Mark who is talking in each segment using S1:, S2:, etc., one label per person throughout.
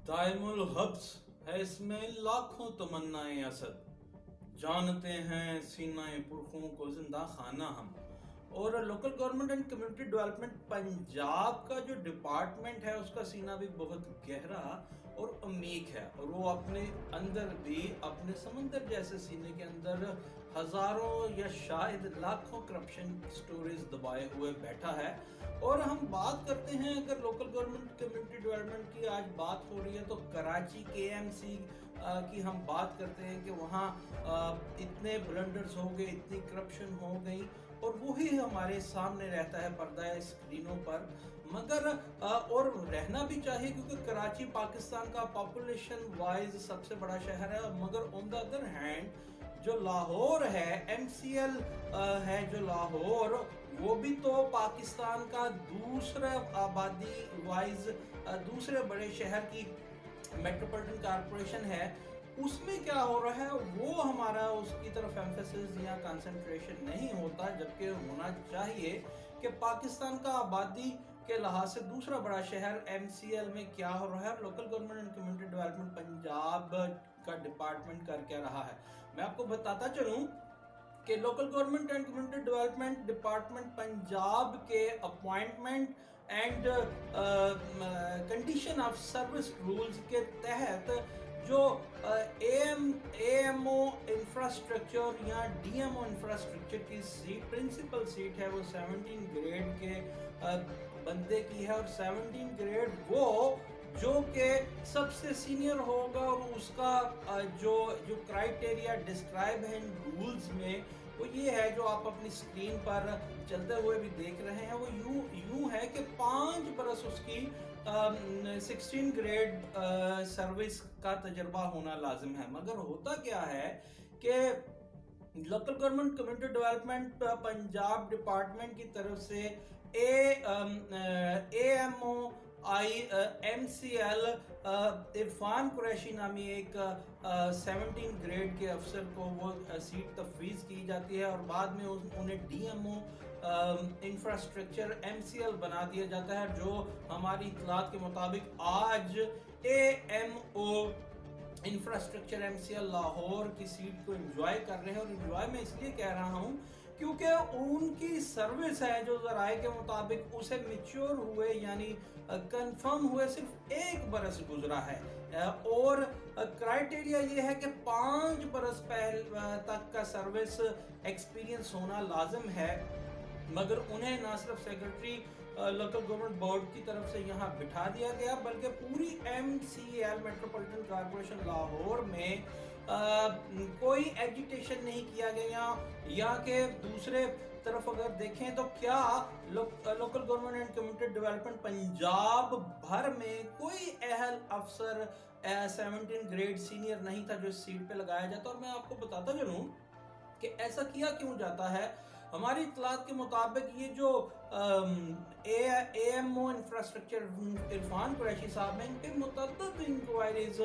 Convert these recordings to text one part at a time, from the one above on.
S1: दाइम उल hubs है इसमें लाखों तमन्नाएं असद, जानते हैं सीनाए पुरखों को जिंदा खाना हम। और local government and community development Punjab का जो डिपार्टमेंट है उसका सीना भी बहुत गहरा और अमीक है, और वो अपने अंदर भी अपने समंदर जैसे सीने के अंदर हजारों या शायद लाखों करप्शन स्टोरीज दबाए हुए बैठा है। और हम बात करते हैं, अगर लोकल गवर्नमेंट कम्युनिटी डेवलपमेंट की आज बात हो रही है तो कराची KMC की हम बात करते हैं कि वहाँ इतने ब्लंडर्स हो गए, इतनी करप्शन हो गई, और वही हमारे सामने रहता है पर्दा स्क्रीनों पर। मगर और रहना भी चाहिए, क्योंकि कराची पाकिस्तान का पॉपुलेशन वाइज सबसे बड़ा शहर है। मगर ऑन द अदर हैंड जो लाहौर है, MCL है जो लाहौर, वो भी तो पाकिस्तान का दूसरा आबादी वाइज दूसरे बड़े शहर की मेट्रोपॉलिटन कॉर्पोरेशन है। उसमें क्या हो रहा है वो हमारा उसकी तरफ एम्फेसिस या कंसंट्रेशन नहीं होता, जबकि होना चाहिए कि पाकिस्तान का आबादी के लिहाज से दूसरा बड़ा शहर MCL में क्या हो रहा है, local government and community development Punjab का डिपार्टमेंट कर क्या रहा है। मैं आपको बताता चलूं कि local government and community development department Punjab के appointment and condition of service rules के तहत जो AMO इंफ्रास्ट्रक्चर या DMO इंफ्रास्ट्रक्चर की सीट, प्रिंसिपल सीट है, वो 17 ग्रेड के बंदे की है। और 17 ग्रेड वो जो कि सबसे सीनियर होगा, और उसका जो क्राइटेरिया डिस्क्राइब है इन रूल्स में वो ये है, जो आप अपनी स्क्रीन पर चलते हुए भी देख रहे हैं। वो यूं है कि 5 बरस उसकी 16 ग्रेड सर्विस का तजर्बा होना लाजिम है। मगर होता क्या है कि local government community development Punjab department की तरफ से AMO MCL इरफान कुरैशी नामी एक 17 ग्रेड के अफसर को वो सीट तफवीज़ की जाती है, और बाद में उन्हें DMO इंफ्रास्ट्रक्चर MCL बना दिया जाता है, जो हमारी इत्तलात के मुताबिक आज AMO इंफ्रास्ट्रक्चर MCL लाहौर की सीट को एंजॉय कर रहे हैं। और एंजॉय में इसलिए कह रहा हूं क्योंकि उनकी सर्विस है जो ज़राए के मुताबिक उसे मैच्योर हुए यानी कंफर्म हुए सिर्फ 1 बरस गुजरा है, और क्राइटेरिया ये है कि 5 बरस तक का सर्विस एक्सपीरियंस होना लाजिम है। मगर उन्हें ना सिर्फ सेक्रेटरी लोकल गवर्नमेंट बोर्ड की तरफ से यहाँ बिठा दिया गया, बल्कि पूरी MCL मेट्रोपॉलिटन कॉर्पोरेशन लाहौर में कोई एजिटेशन नहीं किया गया। यहाँ के दूसरे तरफ अगर देखें तो क्या local government and community development Punjab भर में कोई अहल अफसर 17 ग्रेड सीनियर नहीं था जो इस सीट पे लगाया जाता। और मैं आपको बताता चलूं कि ऐसा किया क्यों जाता है। हमारी इत्तलात के मुताबिक ये जो AMO इंफ्रास्ट्रक्चर इरफान कुरैशी साहब हैं, इन पे मुतअद्दिद इंक्वायरीज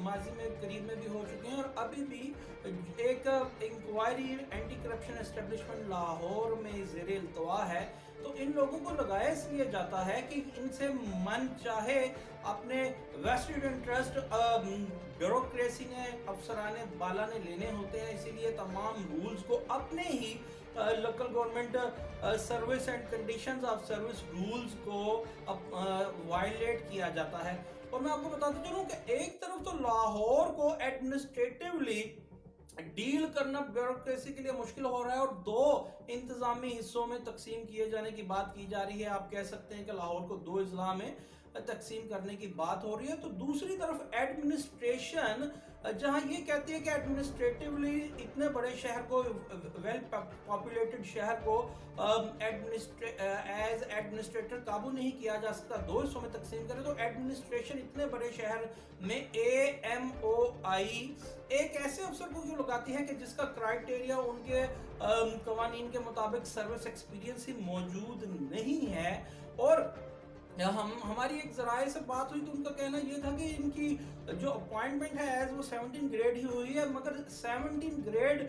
S1: माजी में करीब में भी हो चुके हैं, और अभी भी एक inquiry anti corruption establishment Lahore में ज़ेरे इल्तवा है। तो इन लोगों को लगाया इसलिए जाता है कि इनसे मन चाहे अपने वेस्टेड इंटरेस्ट ब्यूरोक्रेसी ने, अफसराने बाला ने लेने होते हैं, इसीलिए तमाम रूल्स को अपने ही local government service and conditions of service rules को वायलेट किया जाता है। और मैं आपको बताता चलूं कि एक तरफ तो लाहौर को एडमिनिस्ट्रेटिवली डील करना ब्यूरोक्रेसी के लिए मुश्किल हो रहा है, और 2 इंतजामी हिस्सों में तकसीम किए जाने की बात की जा रही है। आप कह सकते हैं कि लाहौर को 2 अजला में तकसीम करने की बात हो रही है। तो दूसरी तरफ एडमिनिस्ट्रेशन जहां ये कहती है कि एडमिनिस्ट्रेटिवली इतने बड़े शहर को, वेल पॉपुलेटेड शहर को एज एडमिनिस्ट्रेटर काबू नहीं किया जा सकता, 2 हिस्सों में तकसीम करें। तो एडमिनिस्ट्रेशन इतने बड़े शहर में AMOI एक ऐसे अफसर को क्यों लगाती है कि जिसका क्राइटेरिया उनके कवानीन के मुताबिक सर्विस एक्सपीरियंस ही मौजूद नहीं है। और हमारी एक जराए से बात हुई तो उनका कहना यह था कि इनकी जो अपॉइंटमेंट है एज वो 17 ग्रेड ही हुई है, मगर 17 ग्रेड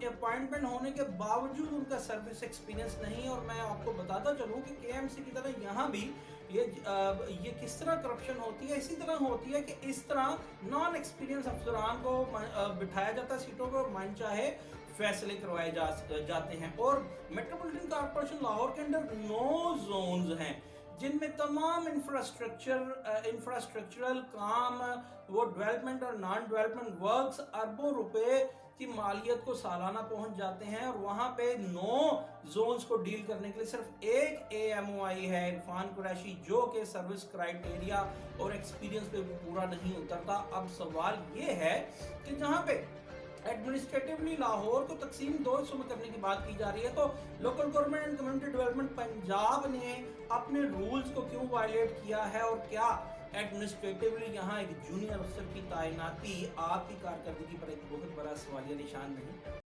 S1: अपॉइंटमेंट होने के बावजूद उनका सर्विस एक्सपीरियंस नहीं। और मैं आपको बताता चलूं कि KMC की तरह यहाँ भी یہ کس طرح کرپشن ہوتی ہے؟ اسی طرح ہوتی ہے کہ اس طرح نان ایکسپیرینس افسران کو بٹھایا جاتا ہے سیٹوں پر، من چاہے فیصلے کروائے جاتے ہیں. اور میٹروپولیٹن کارپوریشن لاہور کے اندر 9 زونز ہیں جن میں تمام انفراسٹرکچرل کام، وہ ڈیولپمنٹ اور نان ڈیولپمنٹ ورکس اربوں روپے کی مالیت کو سالانہ پہنچ جاتے ہیں. اور وہاں پہ 9 زونز کو ڈیل کرنے کے لیے صرف ایک اے ایم او آئی ہے، عرفان قریشی، جو کہ سروس کرائیٹیریا اور ایکسپیرینس پہ پورا نہیں اترتا. اب سوال یہ ہے کہ جہاں پہ ایڈمنسٹریٹیولی لاہور کو تقسیم 2 حصوں میں کرنے کی بات کی جا رہی ہے، تو local government and community development Punjab نے اپنے رولز کو کیوں وائلیٹ کیا ہے؟ اور کیا ایڈمنسٹریٹیولی یہاں ایک جونیئر افسر کی تعیناتی آپ کی کارکردگی پر ایک بہت بڑا سوالیہ نشان نہیں؟